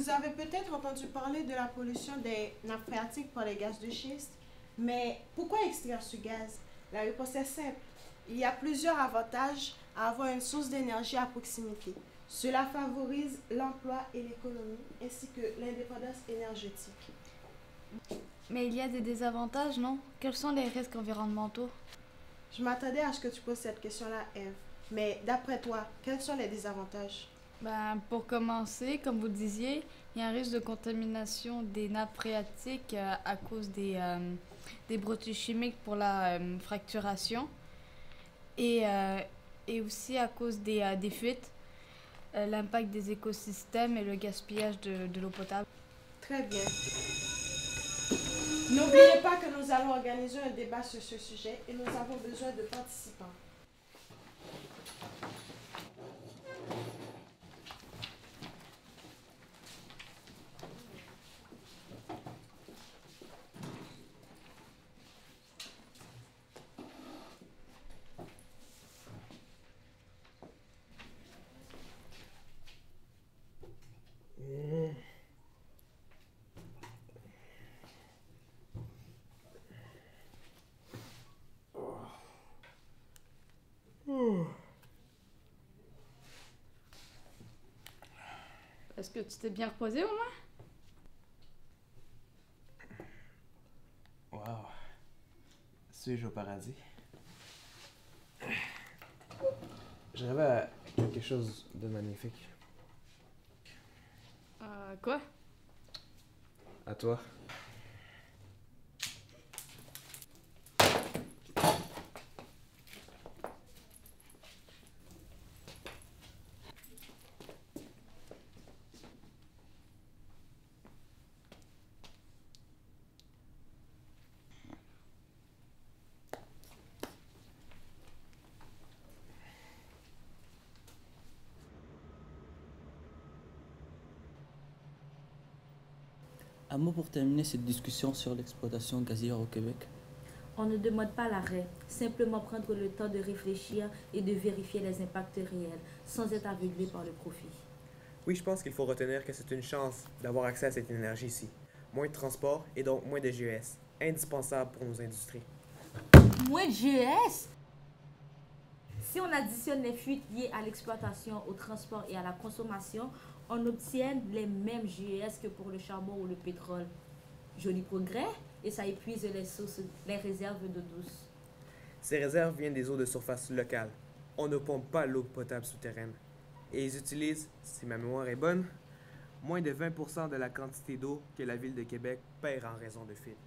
Vous avez peut-être entendu parler de la pollution des nappes phréatiques par les gaz de schiste, mais pourquoi extraire ce gaz? La réponse est simple. Il y a plusieurs avantages à avoir une source d'énergie à proximité. Cela favorise l'emploi et l'économie, ainsi que l'indépendance énergétique. Mais il y a des désavantages, non? Quels sont les risques environnementaux? Je m'attendais à ce que tu poses cette question-là, Eve. Mais d'après toi, quels sont les désavantages? Pour commencer, comme vous disiez, il y a un risque de contamination des nappes phréatiques à cause des produits chimiques pour la fracturation et aussi à cause des fuites, l'impact des écosystèmes et le gaspillage de l'eau potable. Très bien. N'oubliez pas que nous allons organiser un débat sur ce sujet et nous avons besoin de participants. Est-ce que tu t'es bien reposé au moins? Wow. Suis-je au paradis? Je rêvais à quelque chose de magnifique. Quoi? À toi. Un mot pour terminer cette discussion sur l'exploitation gazière au Québec. On ne demande pas l'arrêt, simplement prendre le temps de réfléchir et de vérifier les impacts réels, sans être aveuglé par le profit. Oui, je pense qu'il faut retenir que c'est une chance d'avoir accès à cette énergie ici. Moins de transport et donc moins de GES, indispensable pour nos industries. Moins de GES? Si on additionne les fuites liées à l'exploitation, au transport et à la consommation, on obtient les mêmes GES que pour le charbon ou le pétrole. Joli progrès, et ça épuise les réserves d'eau douce. Ces réserves viennent des eaux de surface locales. On ne pompe pas l'eau potable souterraine. Et ils utilisent, si ma mémoire est bonne, moins de 20% de la quantité d'eau que la ville de Québec perd en raison de fuites.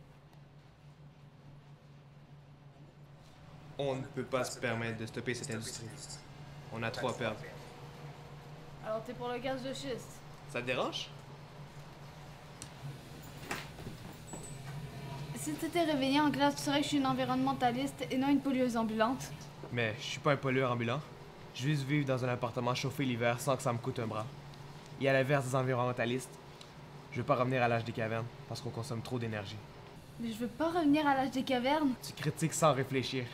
On ne peut pas se permettre de stopper cette industrie. On a trop à perdre. Alors t'es pour le gaz de schiste? Ça te dérange? Si t'étais réveillé en classe, tu saurais que je suis une environnementaliste et non une pollueuse ambulante. Mais je suis pas un pollueur ambulant. Je veux juste vivre dans un appartement chauffé l'hiver sans que ça me coûte un bras. Et à l'inverse des environnementalistes, je veux pas revenir à l'âge des cavernes parce qu'on consomme trop d'énergie. Mais je veux pas revenir à l'âge des cavernes. Tu critiques sans réfléchir.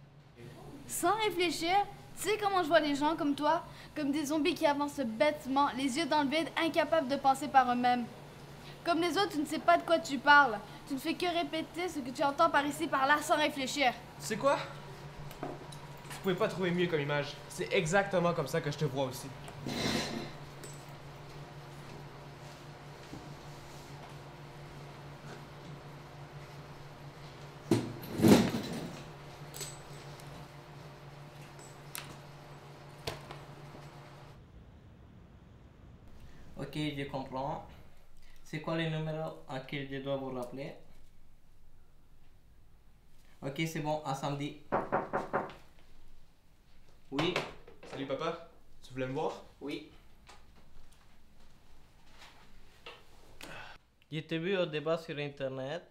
Sans réfléchir? Tu sais comment je vois les gens comme toi? Comme des zombies qui avancent bêtement, les yeux dans le vide, incapables de penser par eux-mêmes. Comme les autres, tu ne sais pas de quoi tu parles. Tu ne fais que répéter ce que tu entends par ici, par là, sans réfléchir. Tu sais quoi? Tu pouvais pas trouver mieux comme image. C'est exactement comme ça que je te vois aussi. Ok, je comprends. C'est quoi le numéro à qui je dois vous rappeler? Ok, c'est bon, à samedi. Oui, Salut papa, tu voulais me voir? oui. Je t'ai vu au débat sur internet.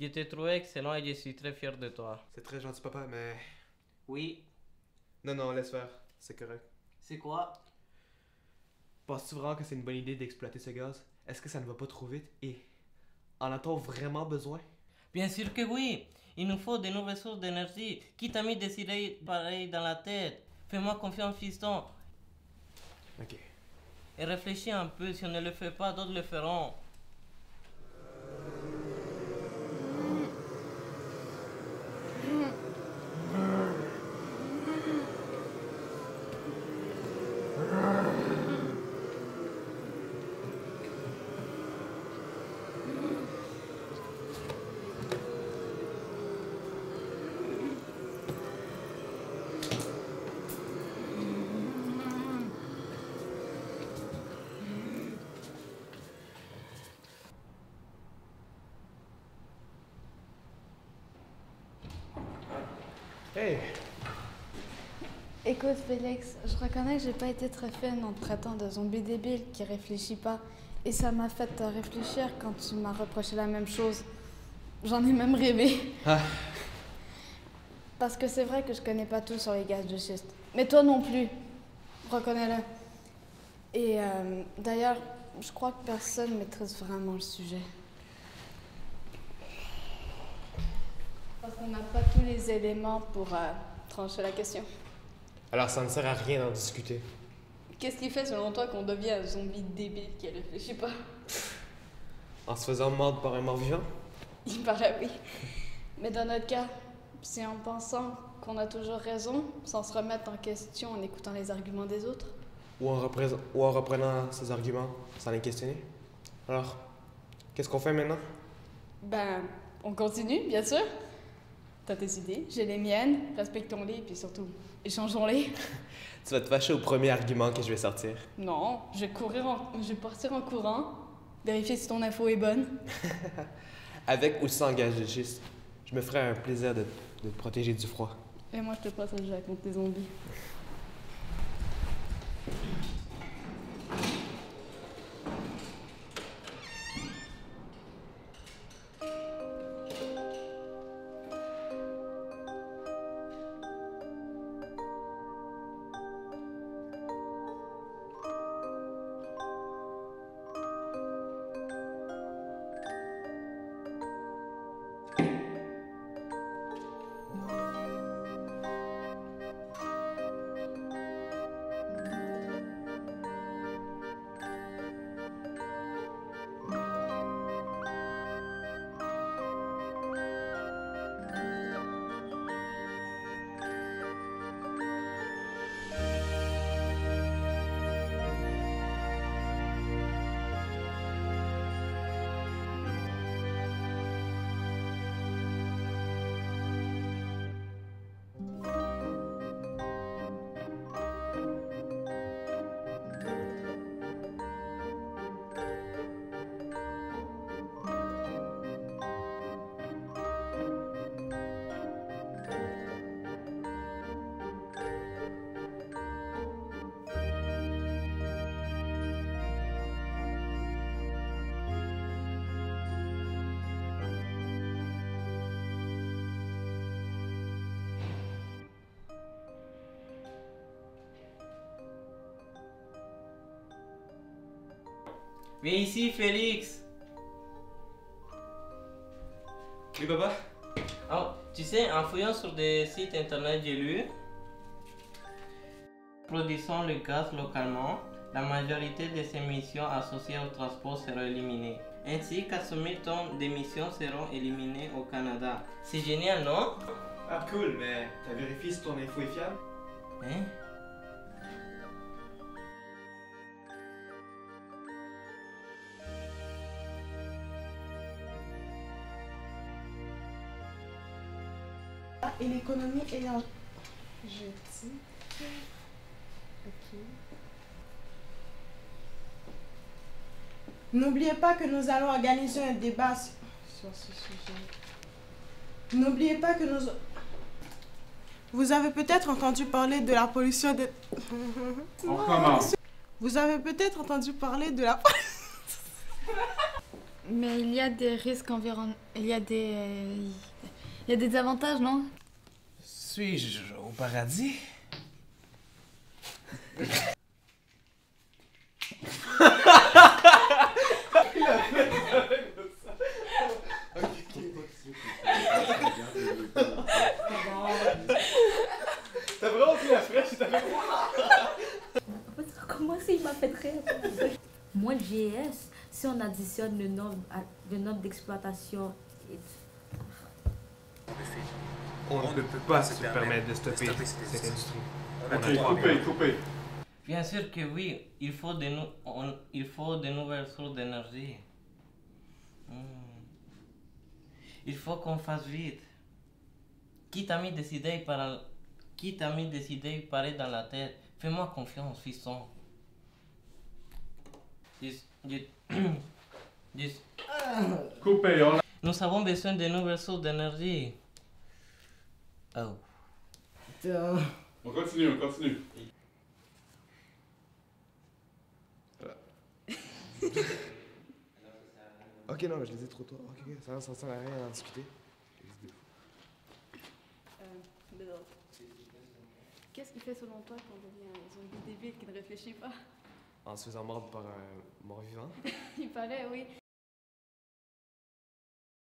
Je t'ai trouvé excellent et je suis très fier de toi. C'est très gentil papa, mais... Oui, Non, laisse faire. C'est correct. c'est quoi? Penses-tu vraiment que c'est une bonne idée d'exploiter ce gaz? Est-ce que ça ne va pas trop vite? Et en a-t-on vraiment besoin? Bien sûr que oui. Il nous faut de nouvelles sources d'énergie. Qui t'a mis des idées pareilles dans la tête? Fais-moi confiance, fiston. Ok. Et réfléchis un peu. Si on ne le fait pas, d'autres le feront. Hey! Écoute, Félix, je reconnais que j'ai pas été très fine en te traitant de zombie débile qui réfléchit pas. Et ça m'a fait réfléchir quand tu m'as reproché la même chose. J'en ai même rêvé. Ah. Parce que c'est vrai que je connais pas tout sur les gaz de schiste. Mais toi non plus. Reconnais-le. Et d'ailleurs, je crois que personne maîtrise vraiment le sujet. Parce qu'on n'a pas tous les éléments pour trancher la question. Alors ça ne sert à rien d'en discuter. Qu'est-ce qui fait selon toi qu'on devient un zombie débile qui réfléchit pas? En se faisant mordre par un mort-vivant? Il paraît oui. Mais dans notre cas, c'est en pensant qu'on a toujours raison, sans se remettre en question en écoutant les arguments des autres. Ou en reprenant ses arguments sans les questionner? Alors, qu'est-ce qu'on fait maintenant? Ben, on continue, bien sûr. T'as tes idées, j'ai les miennes, respectons-les, puis surtout, échangeons-les. Tu vas te fâcher au premier argument que je vais sortir. Non, je vais partir en courant, vérifier si ton info est bonne. Avec ou sans gaz de schiste, je me ferai un plaisir de te protéger du froid. Et moi, je te protégerai contre tes zombies. Viens ici, Félix. Oui, papa? Oh, tu sais, en fouillant sur des sites internet, j'ai lu. Produisant le gaz localement, la majorité des émissions associées au transport seront éliminées. Ainsi, 400 000 tonnes d'émissions seront éliminées au Canada. C'est génial, non? Ah, cool, mais t'as vérifié si ton info est fiable? Hein? Et l'économie énergétique. Ok. N'oubliez pas que nous allons organiser un débat sur ce sujet. N'oubliez pas que nous... Vous avez peut-être entendu parler de la pollution de... On commence. Vous avez peut-être entendu parler de la... Mais il y a des risques environnementaux. Il y a des avantages, non? Suis-je au paradis? T'as vraiment pris la fraîche et t'as fait Comment ça, il m'a fait rire? Moins de GS, si on additionne le nombre d'exploitations et On ne peut pas se permettre de stopper cette industrie. On a trop Ok, coupez. Bien sûr que oui, il faut de nouvelles sources d'énergie. Il faut qu'on fasse vite. Qui t'a mis des idées pareilles dans la tête? Fais-moi confiance, fiston. Coupez, on Nous avons besoin de nouvelles sources d'énergie. Oh. Putain. On continue, on continue. Ok, non, mais je les ai trop tôt. Ok, ça sert à rien à en discuter. Qu'est-ce qui fait selon toi qu'on devient un zombie débile qui ne réfléchit pas? En se faisant mordre par un mort-vivant. Il paraît, oui.